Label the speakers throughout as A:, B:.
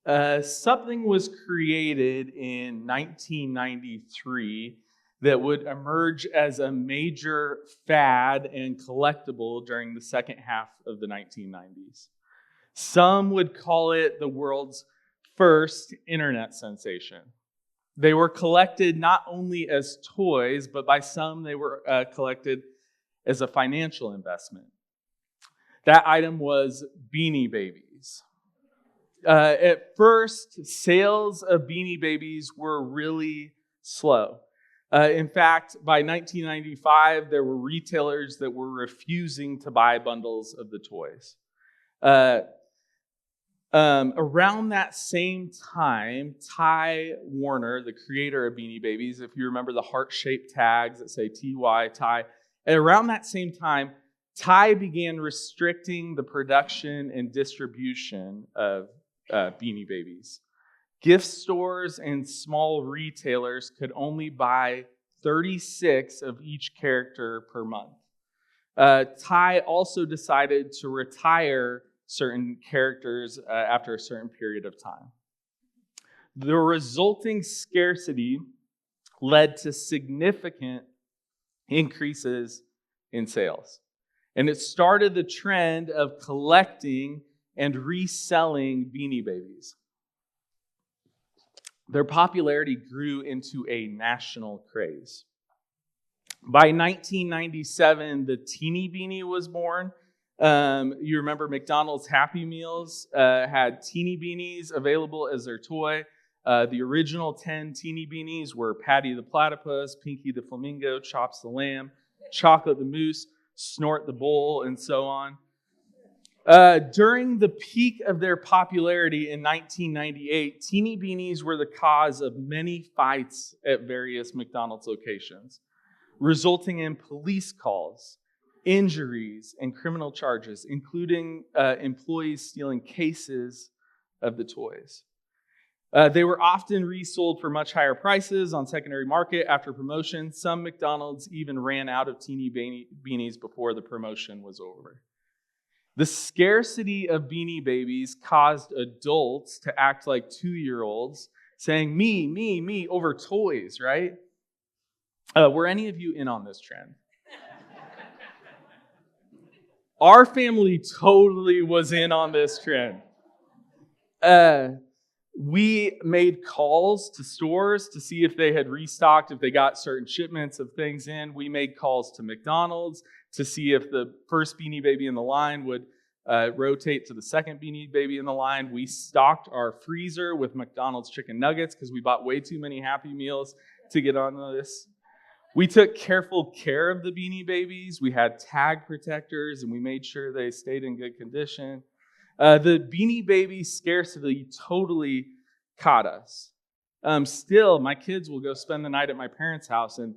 A: Something was created in 1993 that would emerge as a major fad and collectible during the second half of the 1990s. Some would call it the world's first internet sensation. They were collected not only as toys, but by some they were collected as a financial investment. That item was Beanie Babies. At first, sales of Beanie Babies were really slow. In fact, by 1995, there were retailers that were refusing to buy bundles of the toys. Around that same time, Ty Warner, the creator of Beanie Babies, if you remember the heart-shaped tags that say TY, Ty, around that same time, Ty began restricting the production and distribution of Beanie Babies. Gift stores and small retailers could only buy 36 of each character per month. Ty also decided to retire certain characters after a certain period of time. The resulting scarcity led to significant increases in sales. And it started the trend of collecting and reselling Beanie Babies. Their popularity grew into a national craze. By 1997, the Teeny Beanie was born. You remember McDonald's Happy Meals had Teeny Beanies available as their toy. The original 10 Teeny Beanies were Patty the Platypus, Pinky the Flamingo, Chops the Lamb, Chocolate the Moose, Snort the Bull, and so on. During the peak of their popularity in 1998, Teeny Beanies were the cause of many fights at various McDonald's locations, resulting in police calls, injuries, and criminal charges, including employees stealing cases of the toys. They were often resold for much higher prices on secondary market after promotion. Some McDonald's even ran out of Teeny Beanies before the promotion was over. The scarcity of Beanie Babies caused adults to act like 2-year-olds, saying, me, over toys, right? Were any of you in on this trend? Our family totally was in on this trend. We made calls to stores to see if they had restocked, if they got certain shipments of things in. We made calls to McDonald's to see if the first Beanie Baby in the line would rotate to the second Beanie Baby in the line. We stocked our freezer with McDonald's chicken nuggets because we bought way too many Happy Meals to get on this. We took careful care of the Beanie Babies. We had tag protectors, and we made sure they stayed in good condition. The Beanie Baby scarcity totally caught us. Still, my kids will go spend the night at my parents' house, and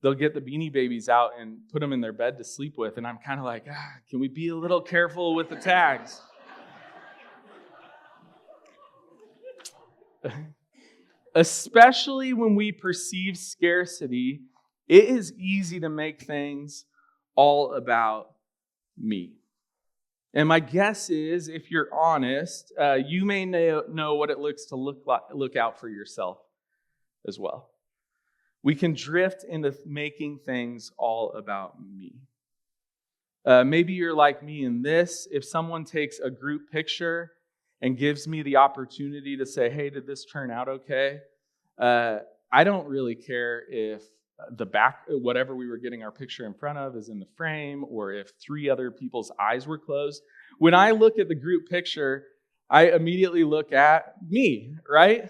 A: they'll get the Beanie Babies out and put them in their bed to sleep with, and I'm kind of like, can we be a little careful with the tags? Especially when we perceive scarcity, it is easy to make things all about me. And my guess is, if you're honest, you may know what it looks to look out for yourself as well. We can drift into making things all about me. Maybe you're like me in this. If someone takes a group picture and gives me the opportunity to say, hey, did this turn out okay? I don't really care if the back, whatever we were getting our picture in front of is in the frame, or if 3 other people's eyes were closed. When I look at the group picture, I immediately look at me, right?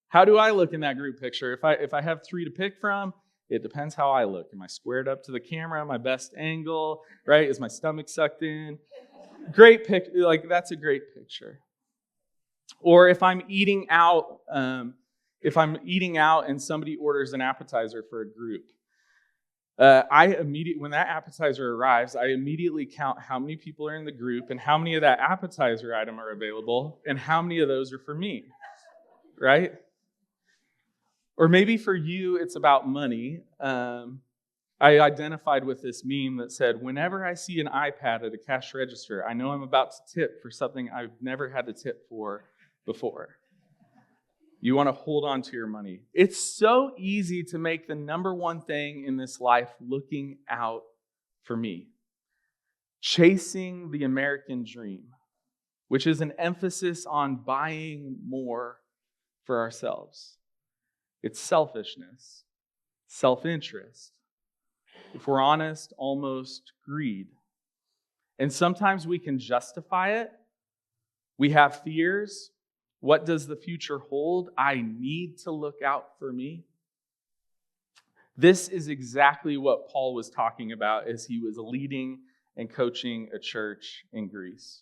A: How do I look in that group picture? If I have 3 to pick from, it depends how I look. Am I squared up to the camera, my best angle, right? Is my stomach sucked in? Great pic, like that's a great picture. Or if I'm eating out, and somebody orders an appetizer for a group, when that appetizer arrives, I immediately count how many people are in the group and how many of that appetizer item are available and how many of those are for me, right? Or maybe for you, it's about money. I identified with this meme that said, whenever I see an iPad at a cash register, I know I'm about to tip for something I've never had to tip for before. You want to hold on to your money. It's so easy to make the number one thing in this life looking out for me. Chasing the American dream, which is an emphasis on buying more for ourselves. It's selfishness, self-interest. If we're honest, almost greed. And sometimes we can justify it. We have fears. What does the future hold? I need to look out for me. This is exactly what Paul was talking about as he was leading and coaching a church in Greece.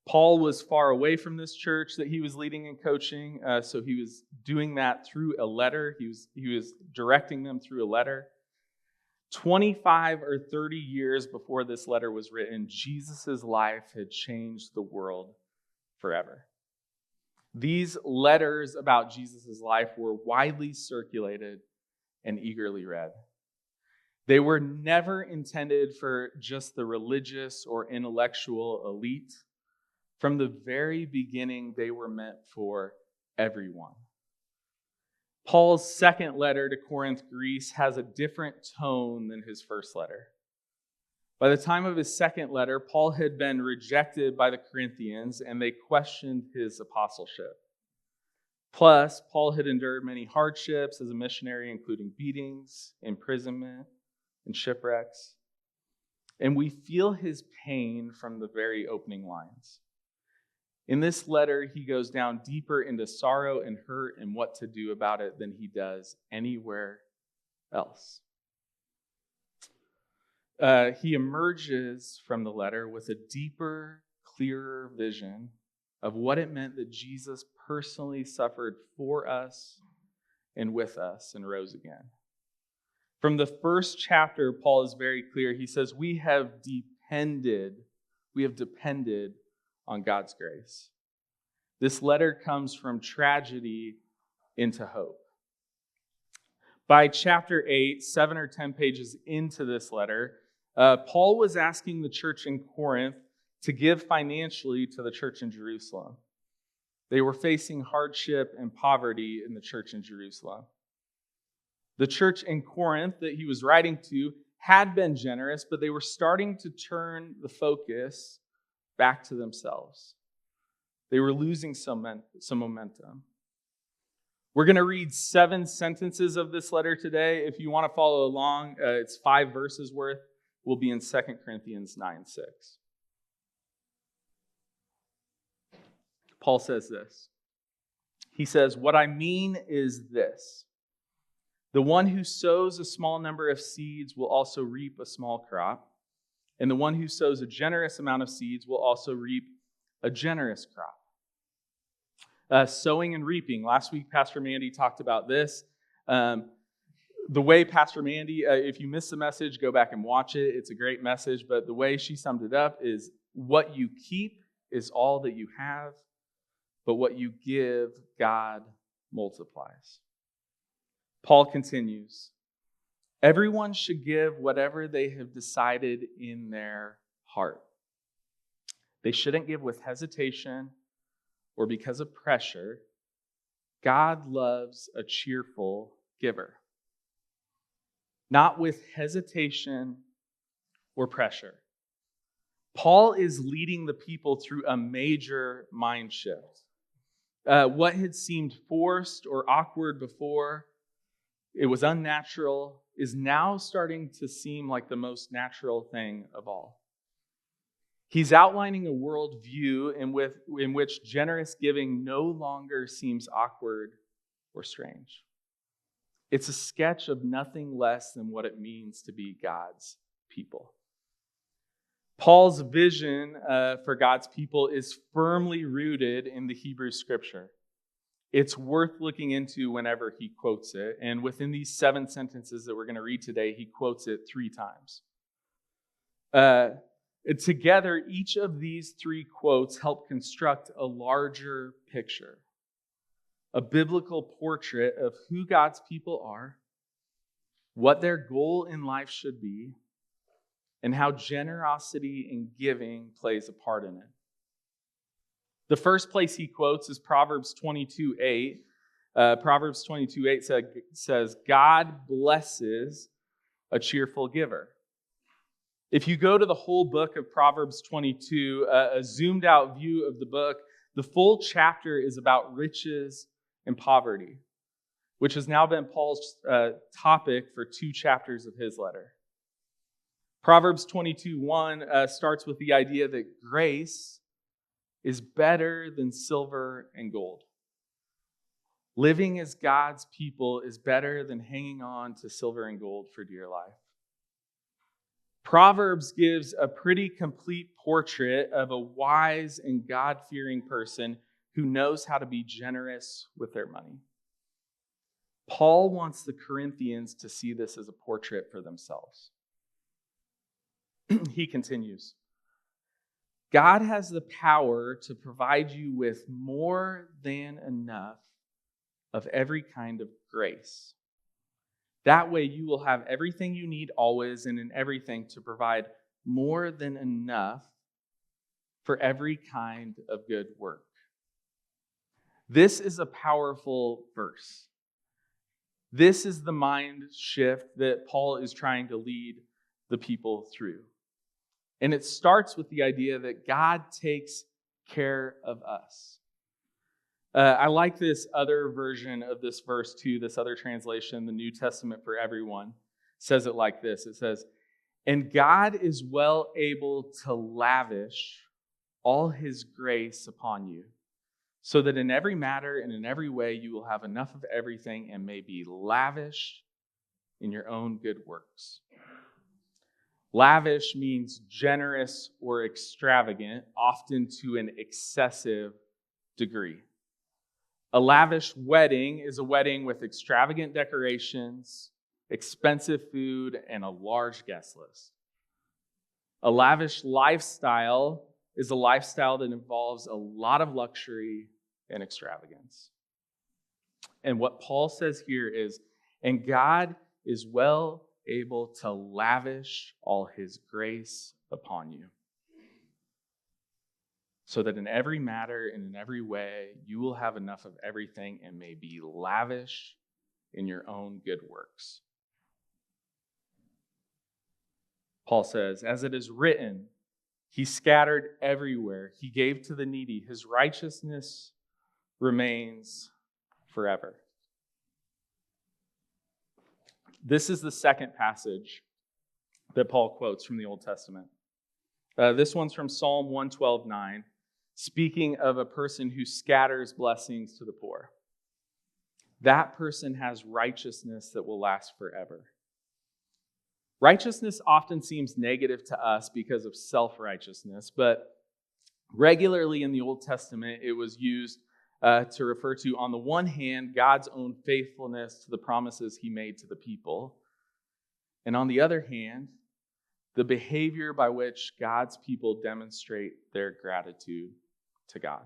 A: Paul was far away from this church that he was leading and coaching, so he was doing that through a letter. He was directing them through a letter. 25 or 30 years before this letter was written, Jesus' life had changed the world forever. These letters about Jesus' life were widely circulated and eagerly read. They were never intended for just the religious or intellectual elite. From the very beginning, they were meant for everyone. Paul's second letter to Corinth, Greece, has a different tone than his first letter. By the time of his second letter, Paul had been rejected by the Corinthians, and they questioned his apostleship. Plus, Paul had endured many hardships as a missionary, including beatings, imprisonment, and shipwrecks. And we feel his pain from the very opening lines. In this letter, he goes down deeper into sorrow and hurt and what to do about it than he does anywhere else. He emerges from the letter with a deeper, clearer vision of what it meant that Jesus personally suffered for us and with us and rose again. From the first chapter, Paul is very clear. He says, we have depended on God's grace. This letter comes from tragedy into hope. By chapter 8, 7 or 10 pages into this letter, Paul was asking the church in Corinth to give financially to the church in Jerusalem. They were facing hardship and poverty in the church in Jerusalem. The church in Corinth that he was writing to had been generous, but they were starting to turn the focus back to themselves. They were losing some momentum. We're going to read 7 sentences of this letter today. If you want to follow along, it's 5 verses worth. We'll be in 2 Corinthians 9:6. Paul says this. He says, what I mean is this. The one who sows a small number of seeds will also reap a small crop. And the one who sows a generous amount of seeds will also reap a generous crop. Sowing and reaping. Last week, Pastor Mandy talked about this. The way Pastor Mandy, if you missed the message, go back and watch it. It's a great message. But the way she summed it up is, what you keep is all that you have, but what you give, God multiplies. Paul continues, everyone should give whatever they have decided in their heart. They shouldn't give with hesitation or because of pressure. God loves a cheerful giver. Not with hesitation or pressure. Paul is leading the people through a major mind shift. What had seemed forced or awkward before, it was unnatural, is now starting to seem like the most natural thing of all. He's outlining a worldview in which generous giving no longer seems awkward or strange. It's a sketch of nothing less than what it means to be God's people. Paul's vision for God's people is firmly rooted in the Hebrew Scripture. It's worth looking into whenever he quotes it. And within these 7 sentences that we're going to read today, he quotes it 3 times. Together, each of these 3 quotes help construct a larger picture, a biblical portrait of who God's people are, what their goal in life should be, and how generosity and giving plays a part in it. The first place he quotes is Proverbs 22:8. Proverbs 22:8 says, God blesses a cheerful giver. If you go to the whole book of Proverbs 22, a zoomed out view of the book, the full chapter is about riches and poverty, which has now been Paul's topic for 2 chapters of his letter. Proverbs 22:1 starts with the idea that grace is better than silver and gold. Living as God's people is better than hanging on to silver and gold for dear life. Proverbs gives a pretty complete portrait of a wise and God-fearing person who knows how to be generous with their money. Paul wants the Corinthians to see this as a portrait for themselves. He continues, God has the power to provide you with more than enough of every kind of grace. That way you will have everything you need always and in everything to provide more than enough for every kind of good work. This is a powerful verse. This is the mind shift that Paul is trying to lead the people through. And it starts with the idea that God takes care of us. I like this other version of this verse too, this other translation, the New Testament for Everyone, says it like this. It says, and God is well able to lavish all his grace upon you, so that in every matter and in every way you will have enough of everything and may be lavish in your own good works. Lavish means generous or extravagant, often to an excessive degree. A lavish wedding is a wedding with extravagant decorations, expensive food, and a large guest list. A lavish lifestyle is a lifestyle that involves a lot of luxury and extravagance. And what Paul says here is, and God is well able to lavish all his grace upon you, so that in every matter and in every way, you will have enough of everything and may be lavish in your own good works. Paul says, as it is written, he scattered everywhere. He gave to the needy. His righteousness remains forever. This is the second passage that Paul quotes from the Old Testament. This one's from Psalm 112:9. Speaking of a person who scatters blessings to the poor. That person has righteousness that will last forever. Righteousness often seems negative to us because of self-righteousness, but regularly in the Old Testament, it was used to refer to, on the one hand, God's own faithfulness to the promises he made to the people, and on the other hand, the behavior by which God's people demonstrate their gratitude to God.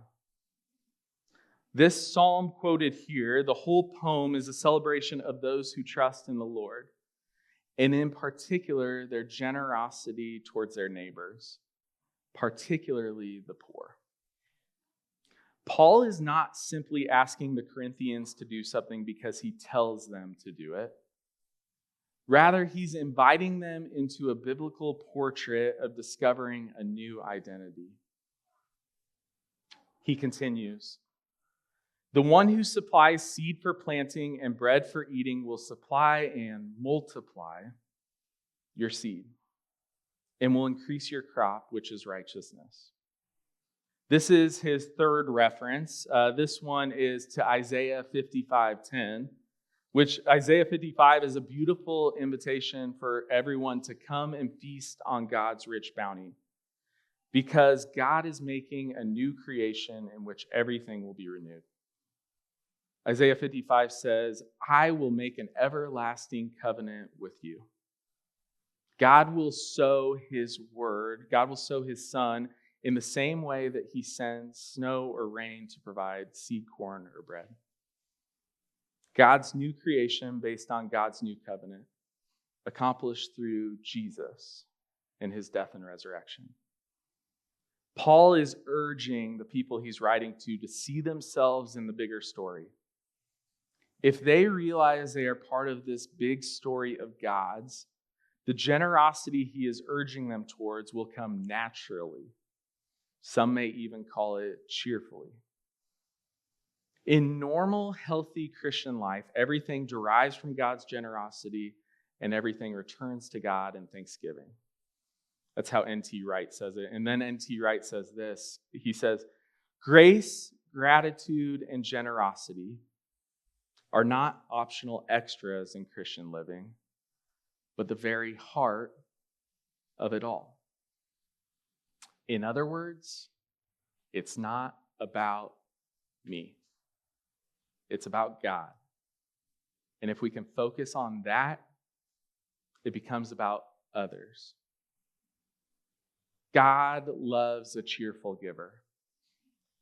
A: This psalm quoted here, the whole poem, is a celebration of those who trust in the Lord, and in particular, their generosity towards their neighbors, particularly the poor. Paul is not simply asking the Corinthians to do something because he tells them to do it. Rather, he's inviting them into a biblical portrait of discovering a new identity. He continues, the one who supplies seed for planting and bread for eating will supply and multiply your seed and will increase your crop, which is righteousness. This is his third reference. This one is to Isaiah 55:10, which Isaiah 55 is a beautiful invitation for everyone to come and feast on God's rich bounty, because God is making a new creation in which everything will be renewed. Isaiah 55 says, I will make an everlasting covenant with you. God will sow his word, God will sow his son in the same way that he sends snow or rain to provide seed corn or bread. God's new creation based on God's new covenant, accomplished through Jesus and his death and resurrection. Paul is urging the people he's writing to see themselves in the bigger story. if they realize they are part of this big story of God's, the generosity he is urging them towards will come naturally. Some may even call it cheerfully. In normal, healthy Christian life, everything derives from God's generosity and everything returns to God in thanksgiving. That's how N.T. Wright says it. And then N.T. Wright says this. He says, grace, gratitude, and generosity are not optional extras in Christian living, but the very heart of it all. In other words, it's not about me. It's about God. And if we can focus on that, it becomes about others. God loves a cheerful giver.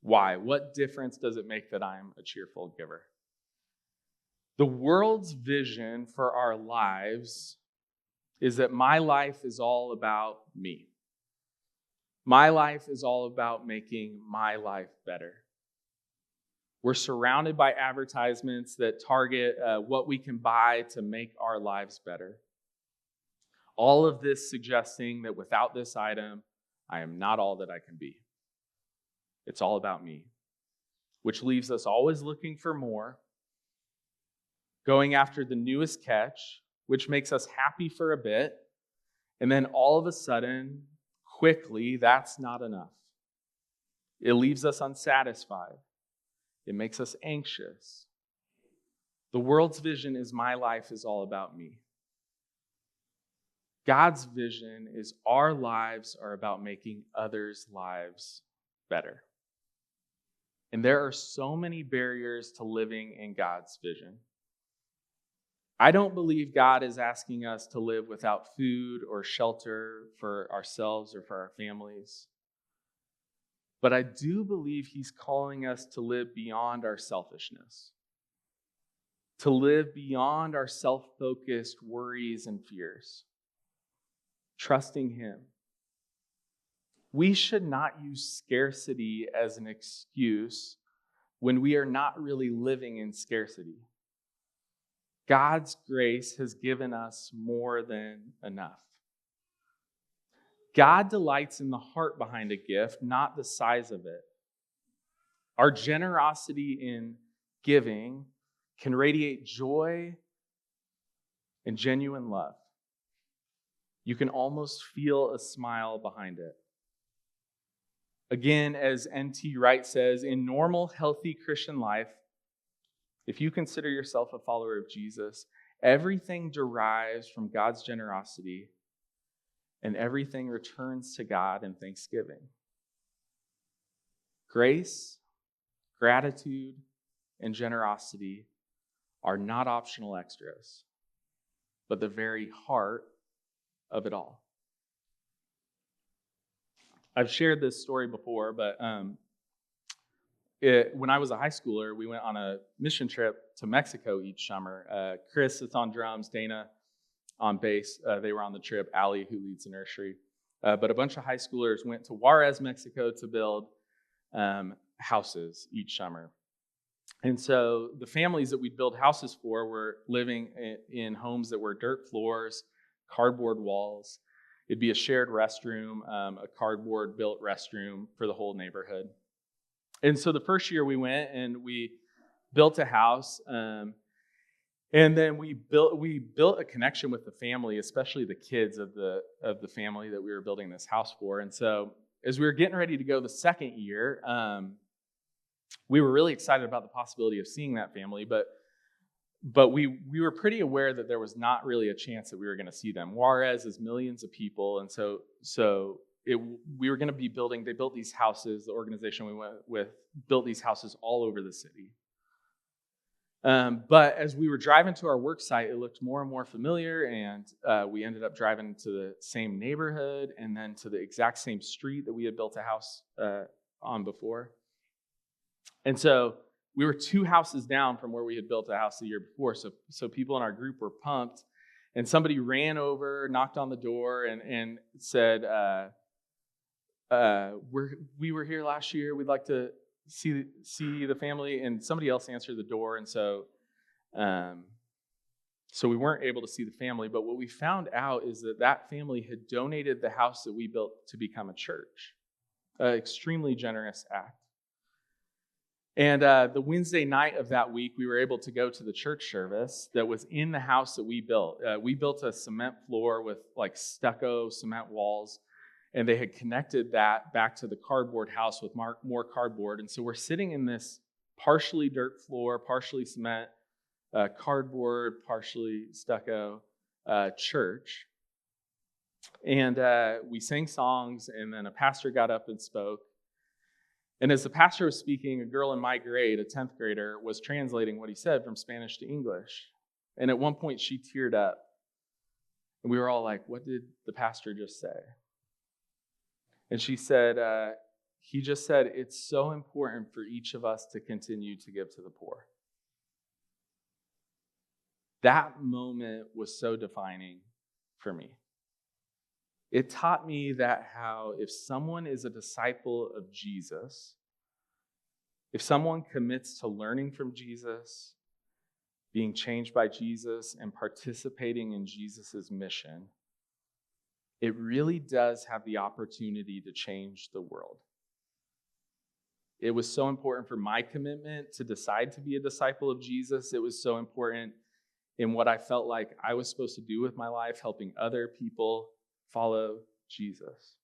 A: Why? What difference does it make that I'm a cheerful giver? The world's vision for our lives is that my life is all about me. My life is all about making my life better. We're surrounded by advertisements that target what we can buy to make our lives better. All of this suggesting that without this item, I am not all that I can be. It's all about me, which leaves us always looking for more, going after the newest catch, which makes us happy for a bit, and then all of a sudden, quickly, that's not enough. It leaves us unsatisfied. It makes us anxious. The world's vision is my life is all about me. God's vision is our lives are about making others' lives better. And there are so many barriers to living in God's vision. I don't believe God is asking us to live without food or shelter for ourselves or for our families. But I do believe he's calling us to live beyond our selfishness, to live beyond our self-focused worries and fears, trusting him. We should not use scarcity as an excuse when we are not really living in scarcity. God's grace has given us more than enough. God delights in the heart behind a gift, not the size of it. Our generosity in giving can radiate joy and genuine love. You can almost feel a smile behind it. Again, as N.T. Wright says, in normal, healthy Christian life, if you consider yourself a follower of Jesus, everything derives from God's generosity and everything returns to God in thanksgiving. Grace, gratitude, and generosity are not optional extras, but the very heart of it all. I've shared this story before, but when I was a high schooler, we went on a mission trip to Mexico each summer. Chris is on drums, Dana on bass. They were on the trip, Allie, who leads the nursery. But a bunch of high schoolers went to Juarez, Mexico to build houses each summer. And so the families that we'd build houses for were living in homes that were dirt floors, cardboard walls. It'd be a shared restroom, a cardboard-built restroom for the whole neighborhood. And so the first year we went and we built a house, and then we built a connection with the family, especially the kids of the family that we were building this house for. And so as we were getting ready to go the second year, we were really excited about the possibility of seeing that family, but we were pretty aware that there was not really a chance that we were going to see them. Juarez is millions of people, and so we were going to be building. They built these houses. The organization we went with built these houses all over the city. But as we were driving to our work site, it looked more and more familiar, and we ended up driving to the same neighborhood and then to the exact same street that we had built a house on before. And so we were 2 houses down from where we had built a house the year before. So people in our group were pumped, and somebody ran over, knocked on the door, and said, we were here last year. We'd like to see the family. And somebody else answered the door, and so So we weren't able to see the family, but what we found out is that family had donated the house that we built to become a church. An extremely generous act. And the Wednesday night of that week, we were able to go to the church service that was in the house that we built. We built a cement floor with like stucco cement walls, and they had connected that back to the cardboard house with more cardboard. And so we're sitting in this partially dirt floor, partially cement, cardboard, partially stucco church. And we sang songs, and then a pastor got up and spoke. And as the pastor was speaking, a girl in my grade, a 10th grader, was translating what he said from Spanish to English. And at one point, she teared up. And we were all like, what did the pastor just say? And she said, he just said, it's so important for each of us to continue to give to the poor. That moment was so defining for me. It taught me that how if someone is a disciple of Jesus, if someone commits to learning from Jesus, being changed by Jesus, and participating in Jesus' mission, it really does have the opportunity to change the world. It was so important for my commitment to decide to be a disciple of Jesus. It was so important in what I felt like I was supposed to do with my life, helping other people follow Jesus.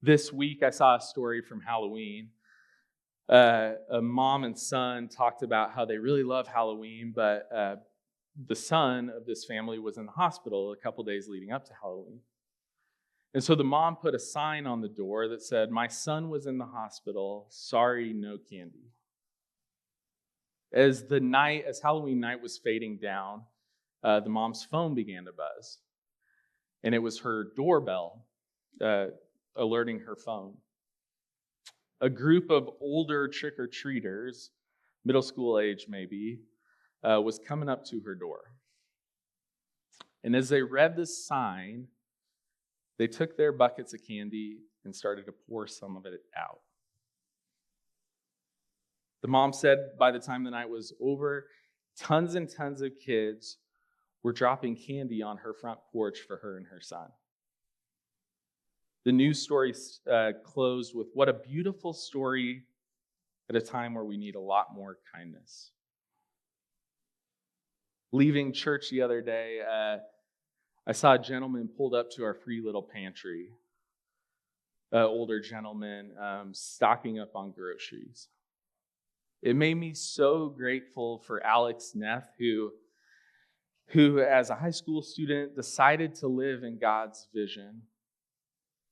A: This week, I saw a story from Halloween. A mom and son talked about how they really love Halloween, but the son of this family was in the hospital a couple days leading up to Halloween. And so the mom put a sign on the door that said, "My son was in the hospital. Sorry, no candy." As Halloween night was fading down, the mom's phone began to buzz. And it was her doorbell alerting her phone. A group of older trick-or-treaters, middle school age maybe, was coming up to her door. And as they read this sign, they took their buckets of candy and started to pour some of it out. The mom said by the time the night was over, tons and tons of kids were dropping candy on her front porch for her and her son. The news story closed with, what a beautiful story at a time where we need a lot more kindness. Leaving church the other day, I saw a gentleman pulled up to our free little pantry. Older gentleman stocking up on groceries. It made me so grateful for Alex Neff, who as a high school student decided to live in God's vision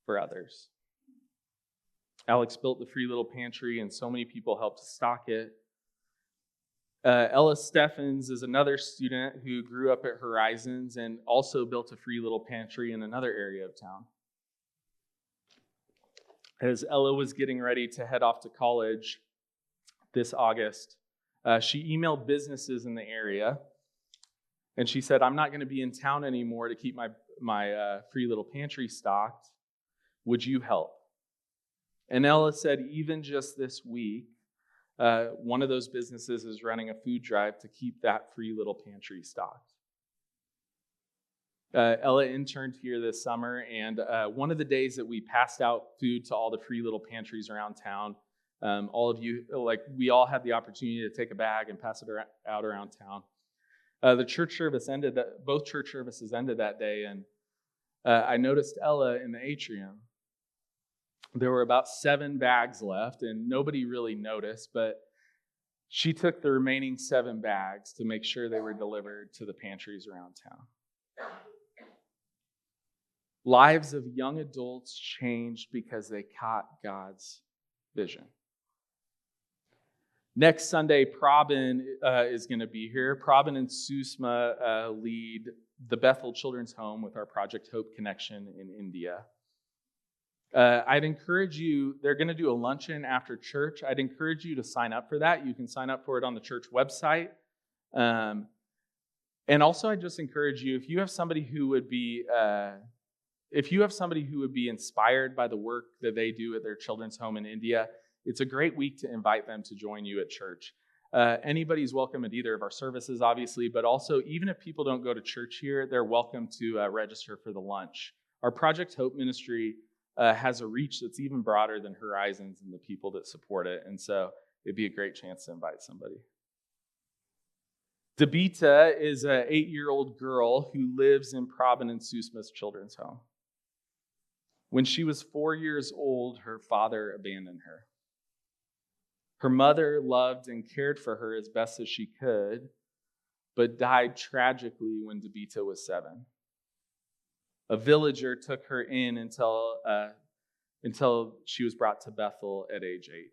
A: for others. Alex built the free little pantry, and so many people helped to stock it. Ella Steffens is another student who grew up at Horizons and also built a free little pantry in another area of town. As Ella was getting ready to head off to college this August, she emailed businesses in the area, and she said, "I'm not going to be in town anymore to keep my free little pantry stocked. Would you help?" And Ella said, even just this week, one of those businesses is running a food drive to keep that free little pantry stocked. Ella interned here this summer, and one of the days that we passed out food to all the free little pantries around town, all of you, we all had the opportunity to take a bag and pass it out around town. The church service ended, both church services ended that day, and I noticed Ella in the atrium. There were about 7 bags left, and nobody really noticed, but she took the remaining 7 bags to make sure they were delivered to the pantries around town. Lives of young adults changed because they caught God's vision. Next Sunday, Prabin is going to be here. Prabin and Susma lead the Bethel Children's Home with our Project Hope Connection in India. I'd encourage you, they're going to do a luncheon after church. I'd encourage you to sign up for that. You can sign up for it on the church website. And also, I just encourage you, if you have somebody who would be inspired by the work that they do at their children's home in India, it's a great week to invite them to join you at church. Anybody's welcome at either of our services, obviously, but also even if people don't go to church here, they're welcome to register for the lunch. Our Project Hope ministry has a reach that's even broader than Horizons and the people that support it, and so it'd be a great chance to invite somebody. Debita is an 8-year-old girl who lives in Probin and Sue Smith's children's home. When she was 4 years old, her father abandoned her. Her mother loved and cared for her as best as she could, but died tragically when Debita was 7. A villager took her in until she was brought to Bethel at age 8.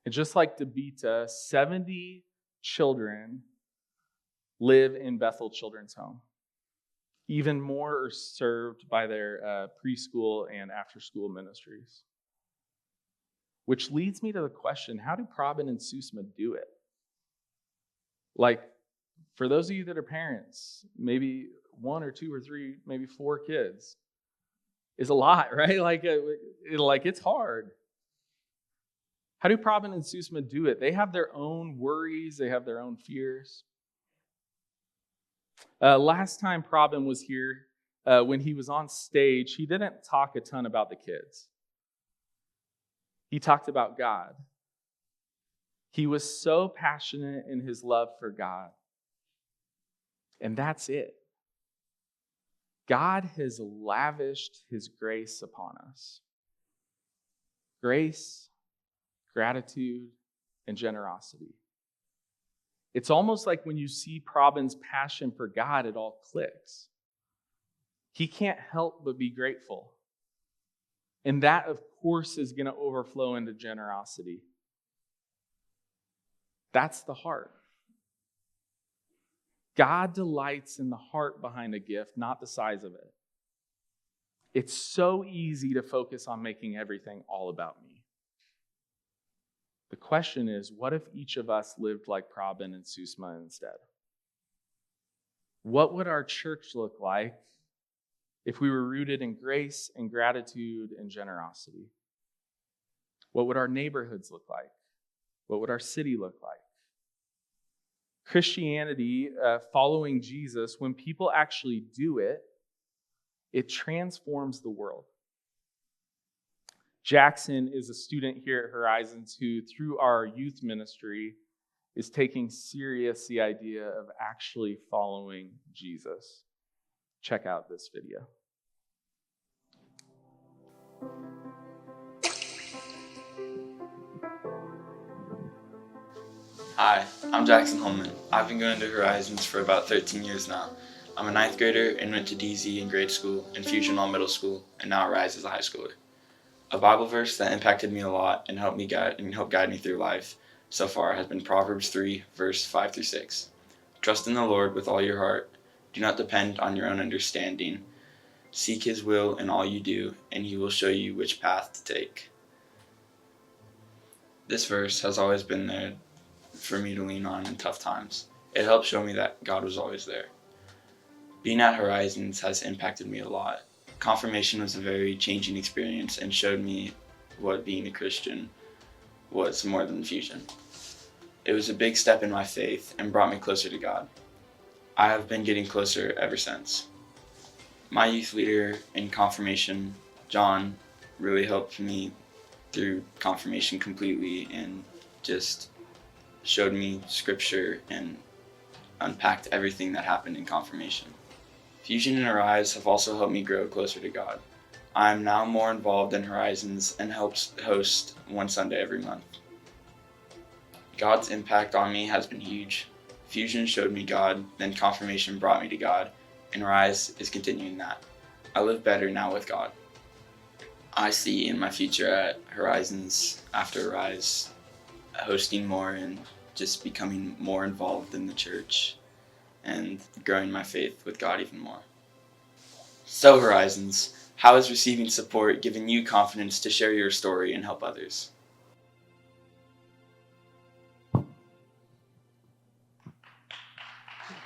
A: And just like Debita, 70 children live in Bethel Children's Home. Even more are served by their preschool and after-school ministries. Which leads me to the question, how do Probin and Sue Smith do it? Like, for those of you that are parents, maybe 1 or 2 or 3, maybe 4 kids is a lot, right? Like it's hard. How do Probin and Sue Smith do it? They have their own worries. They have their own fears. Last time Probin was here, when he was on stage, he didn't talk a ton about the kids. He talked about God. He was so passionate in his love for God. And that's it. God has lavished his grace upon us. Grace, gratitude, and generosity. It's almost like when you see Probin's passion for God, it all clicks. He can't help but be grateful. And that, of course, is going to overflow into generosity. That's the heart. God delights in the heart behind a gift, not the size of it. It's so easy to focus on making everything all about me. The question is, what if each of us lived like Probin and Sue Smith instead? What would our church look like if we were rooted in grace and gratitude and generosity? What would our neighborhoods look like? What would our city look like? Christianity, following Jesus, when people actually do it, it transforms the world. Jackson is a student here at Horizons who, through our youth ministry, is taking serious the idea of actually following Jesus. Check out this video.
B: Hi, I'm Jackson Holman. I've been going to Horizons for about 13 years now. I'm a 9th grader and went to DZ in grade school and Fusion while middle school, and now at Rise as a high schooler. A Bible verse that impacted me a lot and helped guide me through life so far has been Proverbs 3, verse 5 through 6. Trust in the Lord with all your heart. Do not depend on your own understanding. Seek his will in all you do, and he will show you which path to take. This verse has always been there for me to lean on in tough times. It helped show me that God was always there. Being at Horizons has impacted me a lot. Confirmation was a very changing experience and showed me what being a Christian was more than Fusion. It was a big step in my faith and brought me closer to God. I have been getting closer ever since. My youth leader in confirmation, John, really helped me through confirmation completely and just showed me scripture and unpacked everything that happened in confirmation. Fusion and Arise have also helped me grow closer to God. I am now more involved in Horizons and helps host one Sunday every month. God's impact on me has been huge. Fusion showed me God, then confirmation brought me to God, and Rise is continuing that. I live better now with God. I see in my future at Horizons after Rise hosting more and just becoming more involved in the church and growing my faith with God even more. So Horizons, how has receiving support given you confidence to share your story and help others?